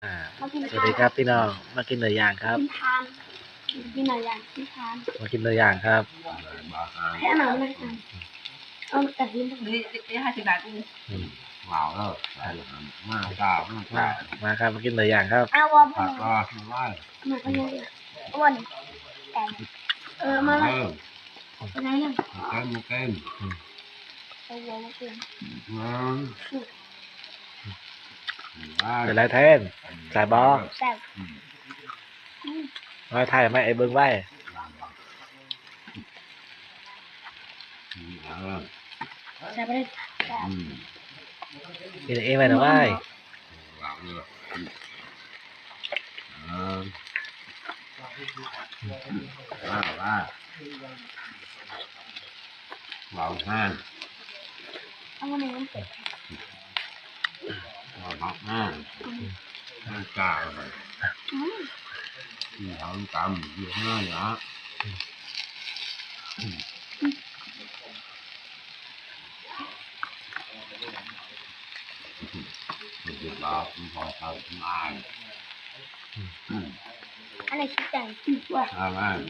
อ่ามากิน สวัสดีครับพี่น้องมากินเนื้อย่างครับ กินทานกินอะไรอย่างกินทาน มากินเนื้อย่างครับ แค่นั้นเลยค่ะเอาแต่กินตรงนี้ นี่50 บาทกู อืม ว้าวแล้วมากกล้ามากกล้า มาครับมากินเนื้อย่างครับ เอาว่า ผัก มา ก็ไหว้ มาก็ยังเอาวันแต่มา เออ ไปไหนเนี่ย เต้นเต้น เอาวัวมาเปลี่ยน เป็นไรแทนสายบอ แต่ ไว้ไทยไหมไอ้เบิ้งไว้ แต่ไปได้แต่ กินเองไปนะไว้ ว้าวเลยว้าวห้าง เอาวันนี้มันเสร็จ ว้าวห้างห้างกล้าเลยที่ทำตามอยู่ข้างหน้านะเด็กเราพอทำงาน อันไหนคิดแต่งคิดว่า ทำงาน